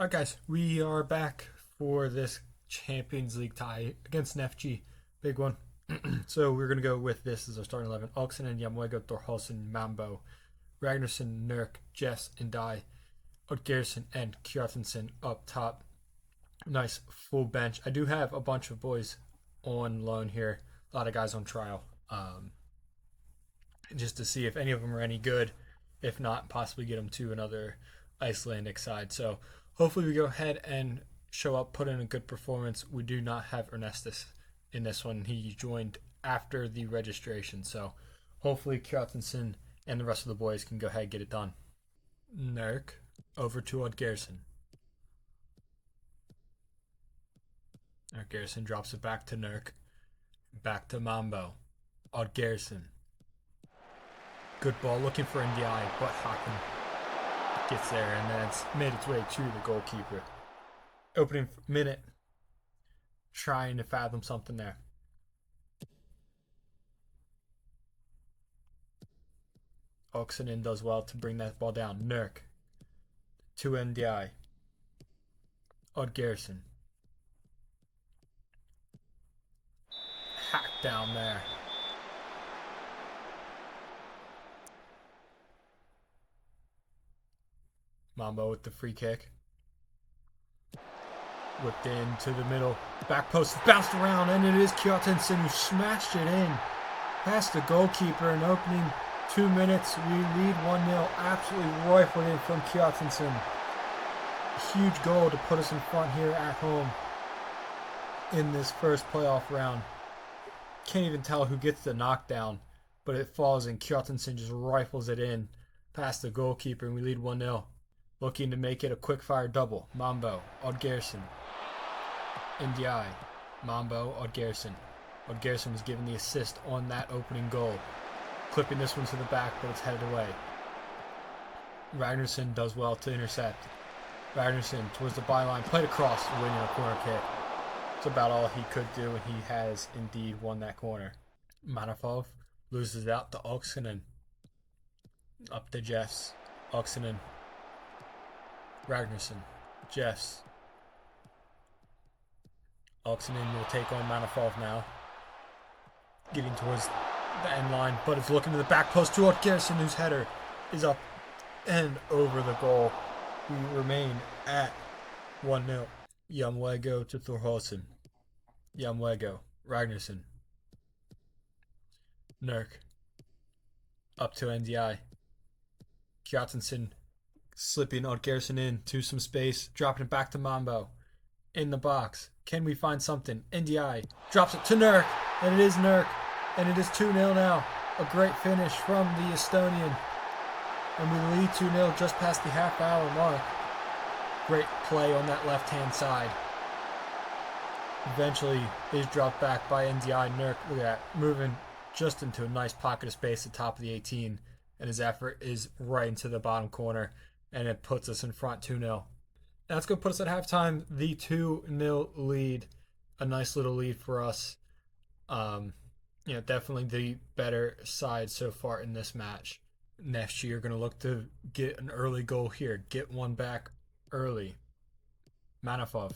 Alright guys, we are back for this Champions League tie against an FG. Big one. So we're going to go with this as our starting 11. Oxen, Jamwego, Thorhalsen, Mambo, Ragnarsson, Nurk, Jess, and Dye, Odgerson, and Kjartansson up top. Nice full bench. I do have a bunch of boys on loan here. A lot of guys on trial. Just to see if any of them are any good. If not, possibly get them to another Icelandic side. So hopefully we go ahead and show up, put in a good performance. We do not have Ernestus in this one. He joined after the registration. So hopefully Kjartansson and the rest of the boys can go ahead and get it done. Nurk over to Odgerson. Odgerson drops it back to Nurk. Back to Mambo. Odgerson. Good ball, looking for NDI, but Haken gets there, and then it's made its way to the goalkeeper. Opening minute, trying to fathom something there. Oxenen does well to bring that ball down. Nurk to NDI. Odgerson. Hack down there. Mambo with the free kick. Whipped into the middle. Back post bounced around, and it is Kjartansson who smashed it in. Past the goalkeeper in opening 2 minutes. We lead 1-0. Absolutely rifled in from Kjartansson. Huge goal to put us in front here at home in this first playoff round. Can't even tell who gets the knockdown, but it falls and Kjartansson just rifles it in past the goalkeeper, and we lead 1-0. Looking to make it a quick-fire double. Mambo, Odgerson, NDI, Mambo, Odgerson. Odgerson was given the assist on that opening goal. Clipping this one to the back, but it's headed away. Ragnarsson does well to intercept. Ragnarsson towards the byline, played across, winning a corner kick. It's about all he could do, and he has indeed won that corner. Manafov loses out to Oxenen. Up to Jeffs. Oxenen. Ragnarsson, Jeffs. Oxenen will take on Manafov now. Getting towards the end line, but it's looking to the back post to Odgerson, whose header is up and over the goal. We remain at 1-0. Jamwego to Thorhalsen. Jamwego, Ragnarsson. Nurk. Up to NDI. Kjartansson slipping Odgerson in to some space, dropping it back to Mambo. In the box. Can we find something? NDI drops it to Nurk, and it is Nurk, and it is 2-0 now. A great finish from the Estonian. And we lead 2-0 just past the half-hour mark. Great play on that left-hand side. Eventually, is dropped back by NDI. Nurk, look at that, moving just into a nice pocket of space at the top of the 18, and his effort is right into the bottom corner. And it puts us in front 2-0. That's going to put us at halftime. The 2-0 lead. A nice little lead for us. Definitely the better side so far in this match. Next year, going to look to get an early goal here. Get one back early. Manafov.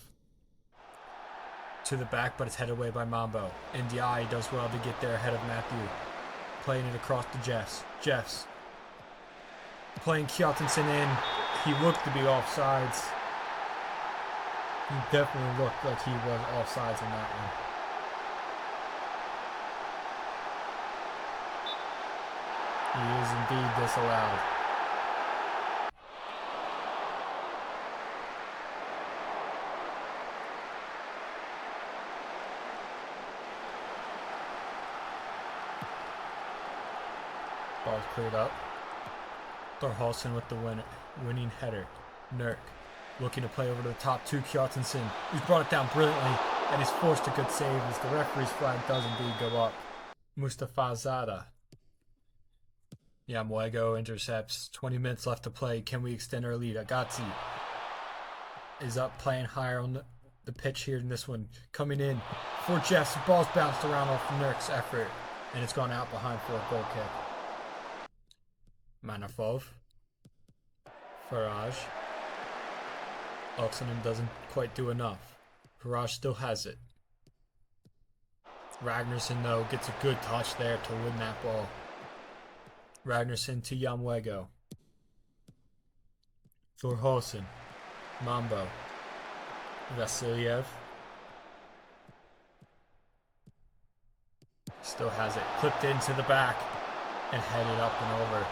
To the back, but it's headed away by Mambo. NDI does well to get there ahead of Matthew. Playing it across to Jeffs. Jeffs. Playing Kjartansson in. He looked to be offsides. He definitely looked like he was offsides on that one. He is indeed disallowed. Ball's cleared up. Thorhalsen with the winning header. Nurk looking to play over to the top to Kjartansson, who's brought it down brilliantly and is forced a good save as the referee's flag does indeed go up. Mustafa Zada. Jamwego intercepts. 20 minutes left to play. Can we extend our lead? Agazzi is up, playing higher on the pitch here in this one. Coming in for Jess. The ball's bounced around off Nurk's effort, and it's gone out behind for a goal kick. Manafov. Faraj. Oxenden doesn't quite do enough. Faraj still has it. Ragnarsson, though, gets a good touch there to win that ball. Ragnarsson to Yamwego. Thorholsen. Mambo. Vasiliev. Still has it. Clipped into the back and headed up and over.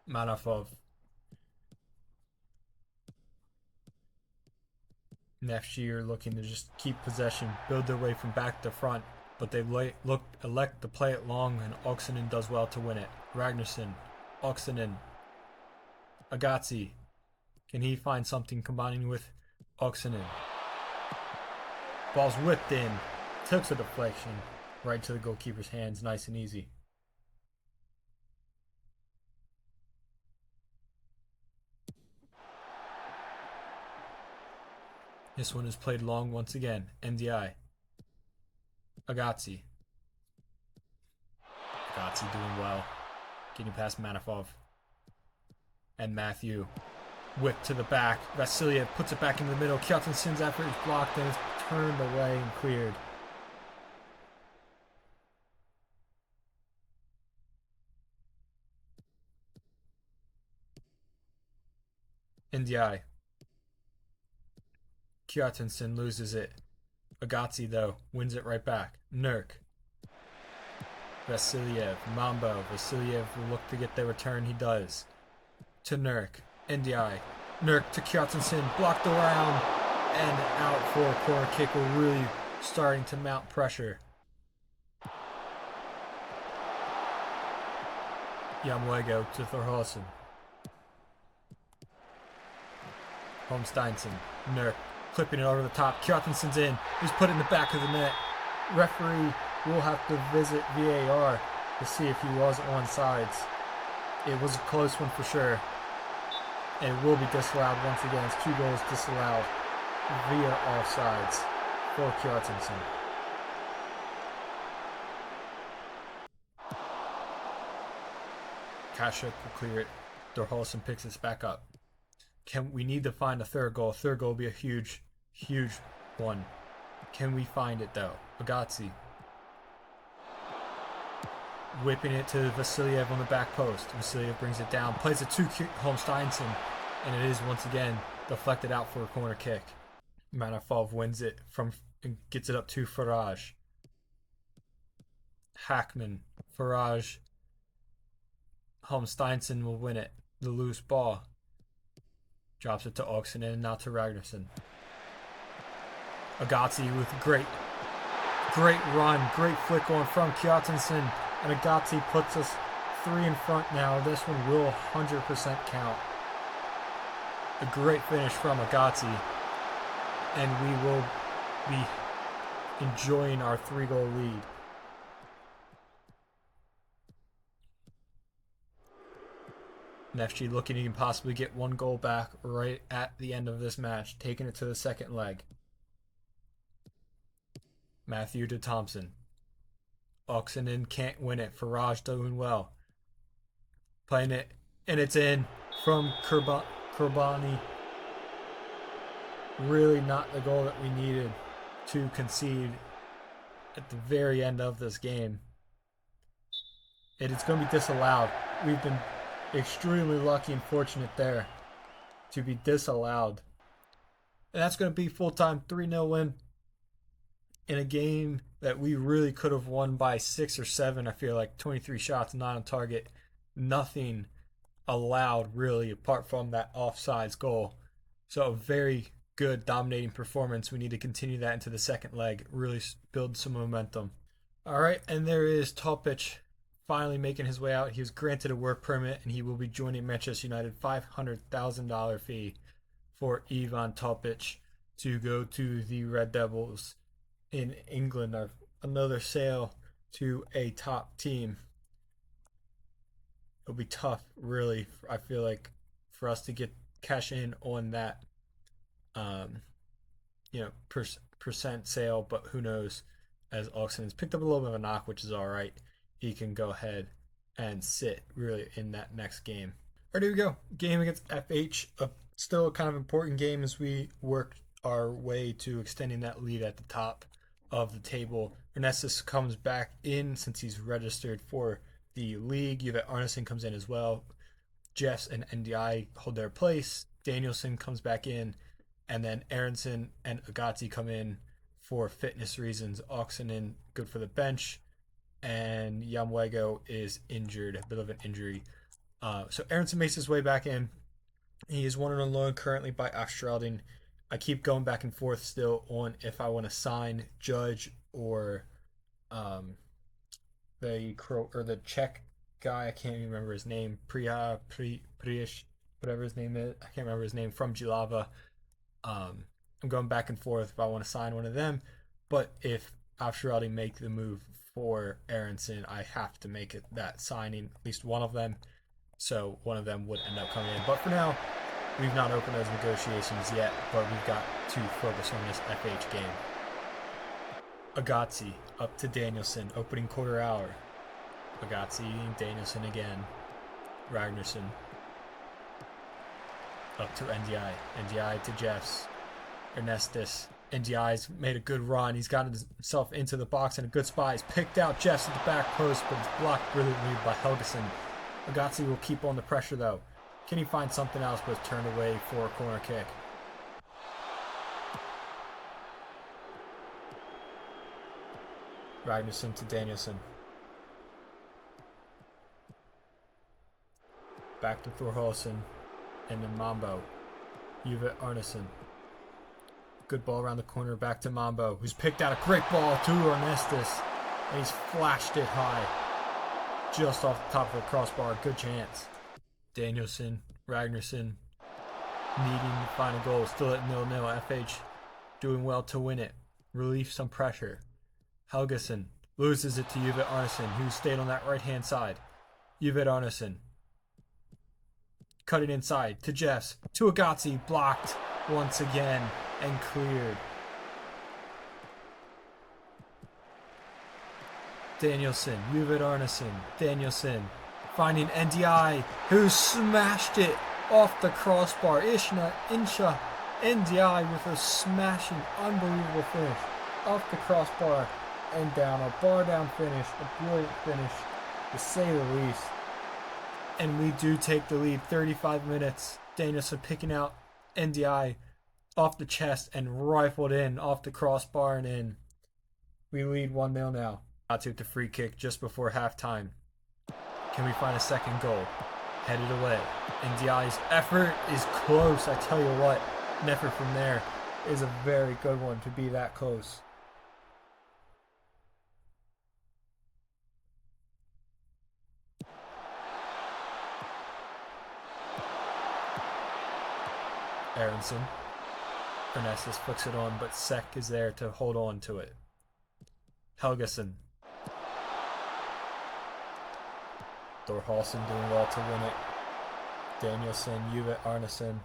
Manafov. Neftchi are looking to just keep possession, build their way from back to front, but they elect to play it long, and Oxenden does well to win it. Ragnarsson, Oxenden, Agazzi. Can he find something combining with Oxenden? Ball's whipped in, took a deflection, right to the goalkeeper's hands, nice and easy. This one is played long once again. MDI. Agazzi. Agazzi doing well. Getting past Manafov. And Matthew. Whip to the back. Vasiliev puts it back into the middle. Kjartansson's effort is blocked and is turned away and cleared. NDI. Kjartansson loses it. Agazzi, though, wins it right back. Nurk. Vasiliev. Mambo. Vasiliev will look to get the return. He does. To Nurk. NDI. Nurk to Kjartansson. Blocked around and out for a corner kick. We're really starting to mount pressure. Yamwego to Thorholsen. Holmsteinson. Nurk. Clipping it over the top. Kjartansson's in. He's put it in the back of the net. Referee will have to visit VAR to see if he was onside. It was a close one for sure. And it will be disallowed once again. It's 2 goals disallowed via offsides for Kjartansson. Kashuk will clear it. Thorholsen picks this back up. We need to find a third goal. Third goal will be a huge, huge one. Can we find it though? Agazzi. Whipping it to Vasiliev on the back post. Vasiliev brings it down, plays it to Holmsteinson, and it is once again deflected out for a corner kick. Manafov wins it and gets it up to Faraj. Hackman, Faraj. Holmsteinson will win it. The loose ball. Drops it to Oxenden and now to Ragnarsson. Agazzi with great run, great flick on from Kjartansson, and Agazzi puts us 3 in front now. This one will 100% count. A great finish from Agazzi, and we will be enjoying our 3-goal lead. Neftchi looking to possibly get 1 goal back right at the end of this match, taking it to the second leg. Matthew to Thompson. Oxenden can't win it. Faraj doing well. Playing it, and it's in from Kurbani. Really not the goal that we needed to concede at the very end of this game. And it's going to be disallowed. We've been extremely lucky and fortunate there to be disallowed. And that's going to be full-time 3-0 win in a game that we really could have won by 6 or 7. I feel like 23 shots, not on target. Nothing allowed really apart from that offsides goal. So a very good dominating performance. We need to continue that into the second leg. Really build some momentum. All right, and there is Topic finally making his way out. He was granted a work permit, and he will be joining Manchester United. $500,000 fee for Ivan Topic to go to the Red Devils in England. Another sale to a top team. It'll be tough, really, I feel like, for us to get cash in on that. um, percent sale, but who knows? As Oxen's picked up a little bit of a knock, which is all right. He can go ahead and sit really in that next game. All right, here we go. Game against FH. Still a kind of important game as we work our way to extending that lead at the top of the table. Ernestus comes back in since he's registered for the league. Yvette Arneson comes in as well. Jeffs and NDI hold their place. Danielson comes back in, and then Aronson and Agati come in for fitness reasons. Oxenen good for the bench, and Yamwego is injured, a bit of an injury. So Aronson makes his way back in. He is one on loan currently by Astralding. I keep going back and forth still on if I want to sign Judge or the Czech guy. I can't even remember his name. Priish, whatever his name is. I can't remember his name, from Jilava. I'm going back and forth if I want to sign one of them. But if Astralding make the move for Aronson, I have to make it that signing, at least one of them. So one of them would end up coming in. But for now, we've not opened those negotiations yet, but we've got to focus on this FH game. Agazzi up to Danielson, opening quarter hour. Agazzi, Danielson again. Ragnarsson up to NDI. NDI to Jeffs. Ernestus. NDI's made a good run. He's gotten himself into the box in a good spot. He's picked out Jeffs at the back post, but it's blocked brilliantly by Helgeson. Agazzi will keep on the pressure though. Can he find something else but turned away for a corner kick? Ragnarsson to Danielson. Back to Thorhalsson. And then Mambo. Yvette Arneson. Good ball around the corner. Back to Mambo, who's picked out a great ball to Ernestus. And he's flashed it high. Just off the top of the crossbar. Good chance. Danielson. Ragnarsson. Needing to find a goal. Still at 0-0. FH doing well to win it. Relieve some pressure. Helgeson loses it to Yvette Arneson, who stayed on that right-hand side. Yvette Arneson. Cutting inside to Jeffs. To Agazzi. Blocked once again and cleared. Danielson. Yvette Arneson. Danielson. Finding NDI, who smashed it off the crossbar. Insha NDI with a smashing, unbelievable finish off the crossbar and down. A bar down finish, a brilliant finish, to say the least. And we do take the lead. 35 minutes. Danielson picking out NDI off the chest and rifled in off the crossbar and in. We lead 1-0 now. I took the free kick just before halftime. Can we find a second goal? Headed away. NDI's effort is close. I tell you what, an effort from there is a very good one to be that close. Aronson. Ernestus flicks it on, but Sek is there to hold on to it. Helgeson. Thorhalsson doing well to win it. Danielson, Yvette Arneson.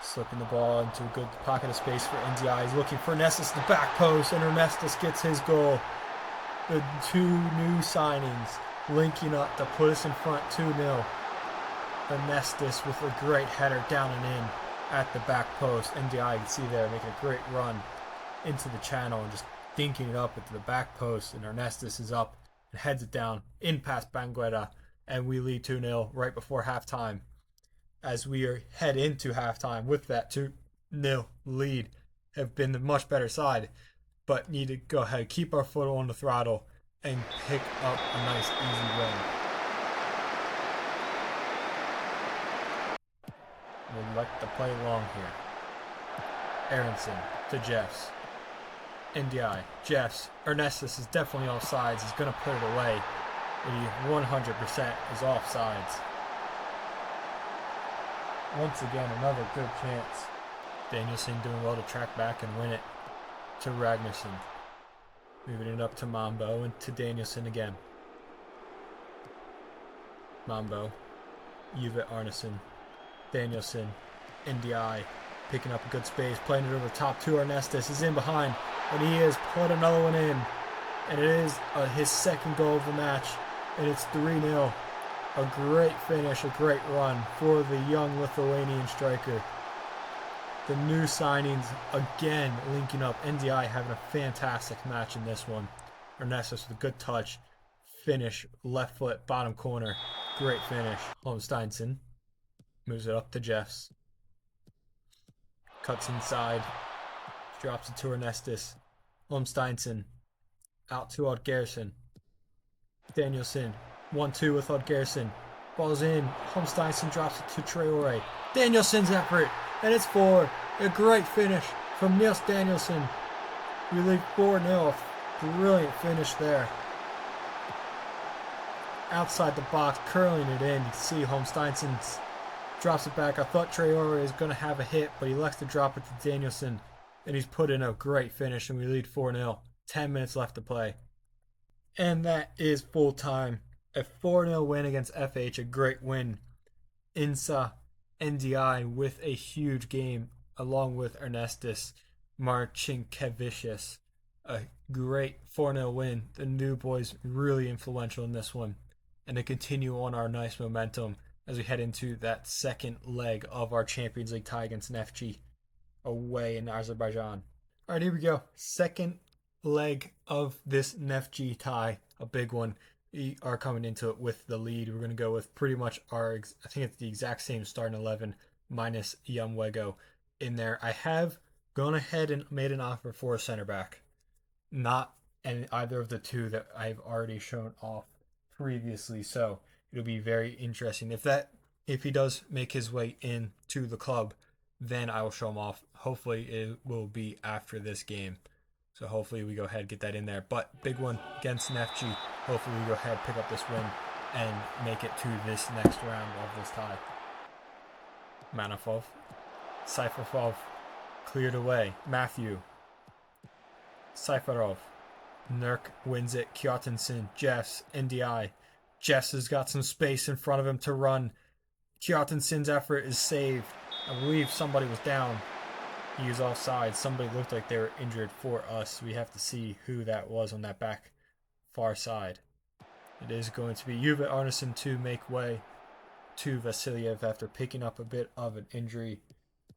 Slipping the ball into a good pocket of space for NDI. He's looking for Ernestus at the back post, and Ernestus gets his goal. The two new signings linking up to put us in front 2-0. Ernestus with a great header down and in at the back post. NDI, you can see there, making a great run into the channel and just dinking it up into the back post. And Ernestus is up and heads it down in past Banguera, and we lead 2-0 right before halftime. As we head into halftime with that 2-0 lead, have been the much better side, but need to go ahead, keep our foot on the throttle, and pick up a nice easy win. We'd like to play along here. Aronson to Jeffs. NDI, Jeffs. Ernestus is definitely offsides. He's going to put it away. He 100% is offsides. Once again, another good chance. Danielson doing well to track back and win it to Ragnarsson. Moving it up to Mambo and to Danielson again. Mambo. Yvette Arneson. Danielson. NDI. picking up a good space, playing it over the top to Ernestus. He's in behind, and he has put another one in. And it is his second goal of the match, and it's 3-0. A great finish, a great run for the young Lithuanian striker. The new signings again linking up. NDI having a fantastic match in this one. Ernestus with a good touch. Finish, left foot, bottom corner. Great finish. Holmsteinson moves it up to Jeffs. Cuts inside. Drops it to Ernestus. Holmsteinson out to Odd Garrison. Danielson 1-2 with Odd Garrison. Ball's in. Holmsteinson drops it to Throttur. Danielson's effort. And it's 4. A great finish from Niels Danielson. We lead 4-0. Brilliant finish there. Outside the box, curling it in. You can see Holmsteinson drops it back. I thought Throttur is going to have a hit, but he elects to drop it to Danielson. And he's put in a great finish, and we lead 4-0. 10 minutes left to play. And that is full time. A 4-0 win against FH, a great win. INSA NDI with a huge game, along with Ernestus Marcinkevicius. A great 4-0 win. The new boys really influential in this one. And to continue on our nice momentum as we head into that second leg of our Champions League tie against Neftchi away in Azerbaijan. All right, here we go. Second leg of this Neftchi tie, a big one. We are coming into it with the lead. We're going to go with pretty much I think it's the exact same starting 11 minus Yumwego in there. I have gone ahead and made an offer for a center back. Not either of the two that I've already shown off previously. So it'll be very interesting. If he does make his way into the club, then I will show him off. Hopefully it will be after this game. So hopefully we go ahead and get that in there. But big one against Neftchi. Hopefully we go ahead and pick up this win and make it to this next round of this tie. Manafov. Seiferov cleared away. Matthew. Seiferov. Nurk wins it. Kjotensen. Jeffs. NDI. Jeffs has got some space in front of him to run. Kjotensen's effort is saved. I believe somebody was down. He was offside. Somebody looked like they were injured for us. We have to see who that was on that back far side. It is going to be Uwe Arneson to make way to Vasiliev after picking up a bit of an injury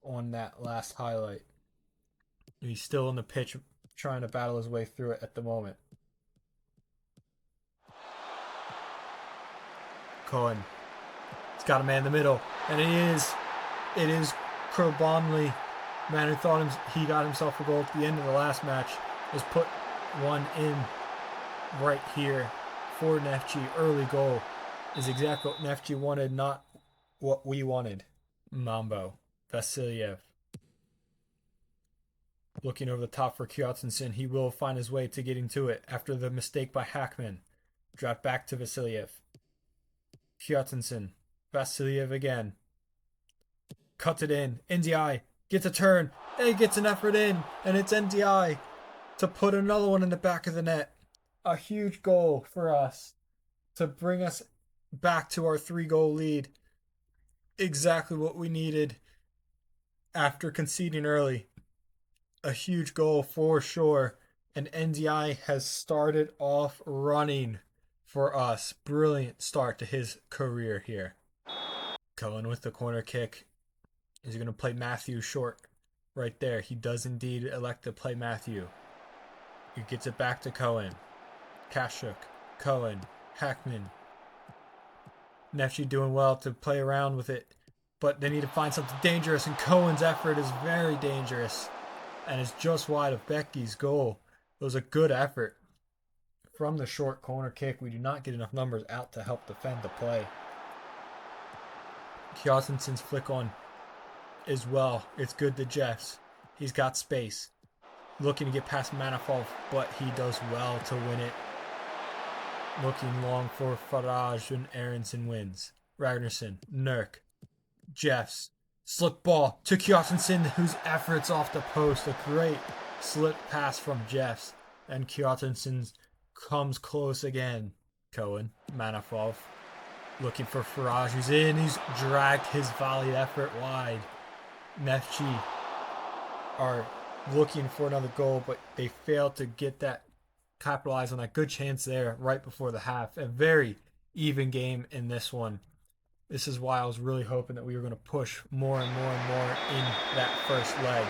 on that last highlight. He's still on the pitch trying to battle his way through it at the moment. Cohen. He's got a man in the middle. And it is Krobonli. Man who thought he got himself a goal at the end of the last match has put one in right here for Neftchi. Early goal is exactly what Neftchi wanted, not what we wanted. Mambo. Vasiliev. Looking over the top for Kjotensen. He will find his way to getting to it after the mistake by Hackman. Drop back to Vasiliev. Kjotensen. Vasiliev again. Cuts it in. NDI gets a turn. And he gets an effort in. And it's NDI to put another one in the back of the net. A huge goal for us to bring us back to our 3-goal lead. Exactly what we needed after conceding early. A huge goal for sure. And NDI has started off running for us. Brilliant start to his career here. Cohen with the corner kick. Is he going to play Matthew short? Right there. He does indeed elect to play Matthew. He gets it back to Cohen. Kashuk. Cohen. Hackman. Neftchi doing well to play around with it. But they need to find something dangerous. And Cohen's effort is very dangerous. And it's just wide of Becky's goal. It was a good effort. From the short corner kick, we do not get enough numbers out to help defend the play. Kjotensen's flick on as well. It's good to Jeffs. He's got space. Looking to get past Manafov, but he does well to win it. Looking long for Farage, and Aronson wins. Ragnarsson, Nurk, Jeffs. Slip ball to Kjotensen, whose efforts off the post. A great slip pass from Jeffs. And Kjotensen comes close again. Cohen, Manafov. Looking for Farage, who's in. He's dragged his volley effort wide. Neftchi are looking for another goal, but they fail to get that, capitalize on that good chance there right before the half. A very even game in this one. This is why I was really hoping that we were going to push more and more and more in that first leg.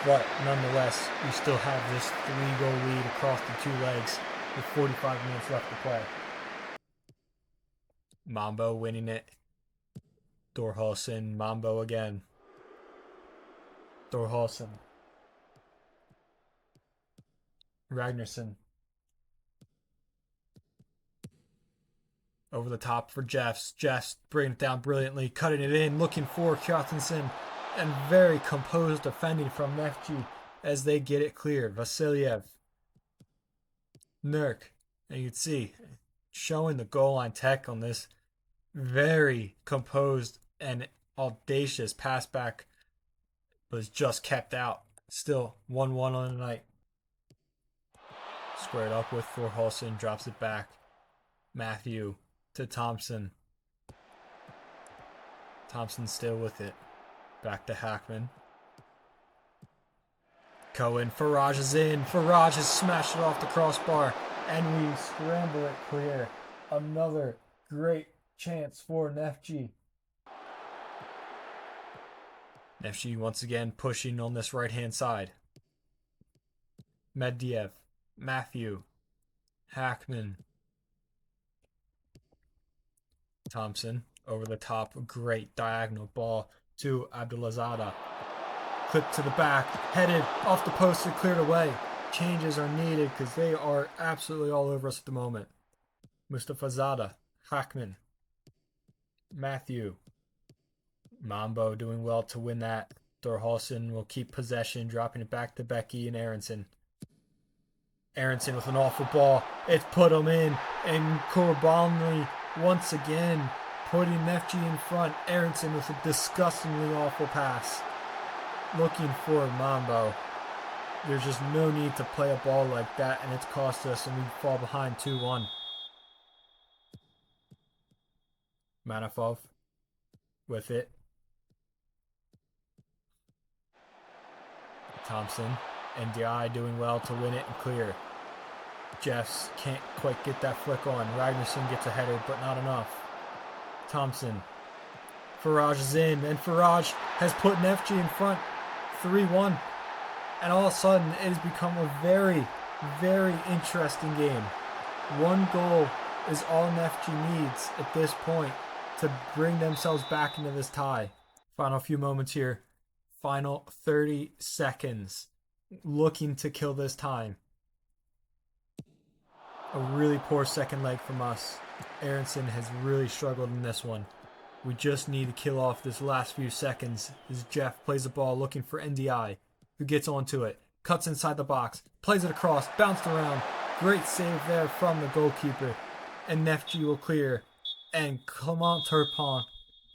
But nonetheless, we still have this 3-goal lead across the two legs with 45 minutes left to play. Mambo winning it. Thorhalsson, Mambo again. Thorhalsson. Ragnarsson. Over the top for Jeffs. Jeffs bringing it down brilliantly, cutting it in, looking for Kjartansson, and very composed defending from Nefji as they get it cleared. Vasiliev. Nurk. And you can see, showing the goal line tech on this very composed and audacious pass back was just kept out. Still 1-1 on the night. Squared up with Thorhalsson, drops it back. Matthew to Thompson. Thompson still with it. Back to Hackman. Cohen, Farage is in. Farage has smashed it off the crossbar, and we scramble it clear. Another great chance for Nefji. Nefji once again pushing on this right-hand side. Medvedev, Matthew, Hackman, Thompson over the top. Great diagonal ball to Abdulazada. Clip to the back, headed off the post and cleared away. Changes are needed because they are absolutely all over us at the moment. Mustafazada, Hackman, Matthew, Mambo doing well to win that. Thorhalsson will keep possession, dropping it back to Becky and Aronson. Aronson with an awful ball. It's put him in, and Korbanli once again putting Nefji in front. Aronson with a disgustingly awful pass. Looking for Mambo. There's just no need to play a ball like that, and it's cost us, and we fall behind 2-1. Manafov with it. Thompson. NDI doing well to win it and clear. Jeffs can't quite get that flick on. Ragnarsson gets a header, but not enough. Thompson. Farage is in, and Farage has put Nefji in front. 3-1. And all of a sudden, it has become a very, very interesting game. One goal is all Nefji needs at this point to bring themselves back into this tie. Final few moments here. Final 30 seconds. Looking to kill this time. A really poor second leg from us. Aronson has really struggled in this one. We just need to kill off this last few seconds as Jeff plays the ball looking for NDI, who gets onto it, cuts inside the box, plays it across, bounced around. Great save there from the goalkeeper. And Nefji will clear. And Clement Turpin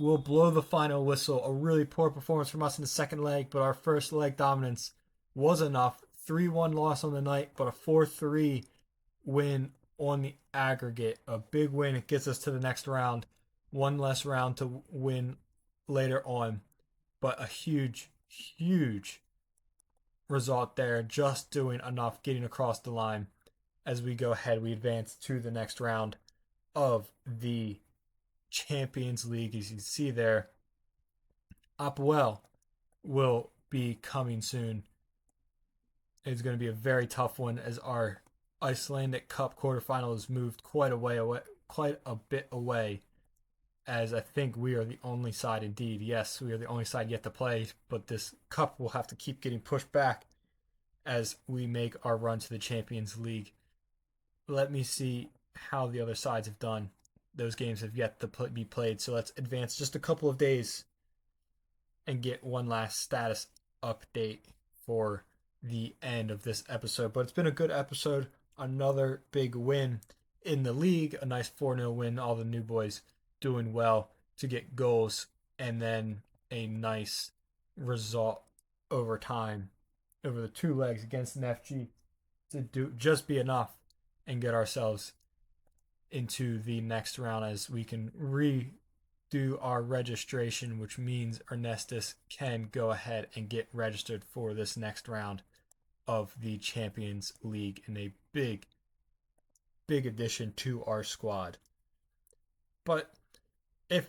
will blow the final whistle. A really poor performance from us in the second leg, but our first leg dominance was enough. 3-1 loss on the night, but a 4-3 win on the aggregate. A big win. It gets us to the next round. One less round to win later on, but a huge, huge result there. Just doing enough, getting across the line. As we go ahead, we advance to the next round of the Champions League. As you can see there, Apoel will be coming soon. It's going to be a very tough one as our Icelandic Cup quarterfinal has moved quite a bit away. As I think we are the only side, indeed. Yes, we are the only side yet to play, but this cup will have to keep getting pushed back as we make our run to the Champions League. Let me see how the other sides have done. Those games have yet to be played, so let's advance just a couple of days and get one last status update for the end of this episode. But it's been a good episode. Another big win in the league. A nice 4-0 win. All the new boys doing well to get goals, and then a nice result over time over the two legs against an FG to just be enough and get ourselves into the next round as we can do our registration, which means Ernestus can go ahead and get registered for this next round of the Champions League in a big, big addition to our squad. But if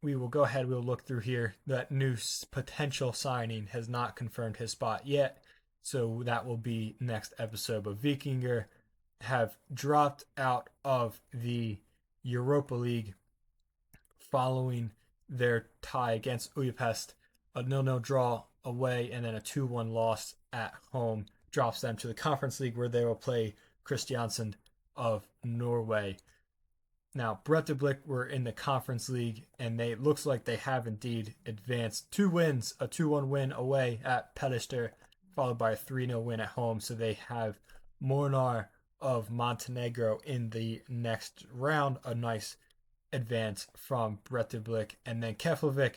we will go ahead, we'll look through here. That new potential signing has not confirmed his spot yet, so that will be next episode. But Vikingur have dropped out of the Europa League following their tie against Uyapest, a 0-0 draw away, and then a 2-1 loss at home drops them to the Conference League, where they will play Kristiansand of Norway. Now, Breidablik were in the Conference League, and it looks like they have indeed advanced. 2 wins, a 2-1 win away at Pelister, followed by a 3-0 win at home. So they have Mornar of Montenegro in the next round, a nice advance from Breidablik. And then Keflavik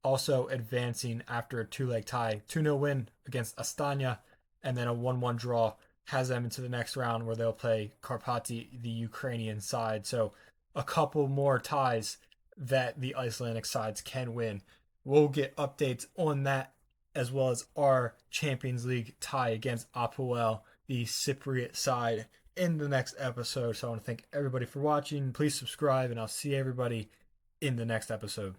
also advancing after a 2-leg tie, 2-0 win against Astana, and then a 1-1 draw has them into the next round where they'll play Karpati, the Ukrainian side. So a couple more ties that the Icelandic sides can win. We'll get updates on that as well as our Champions League tie against Apoel, the Cypriot side, in the next episode. So I want to thank everybody for watching. Please subscribe, and I'll see everybody in the next episode.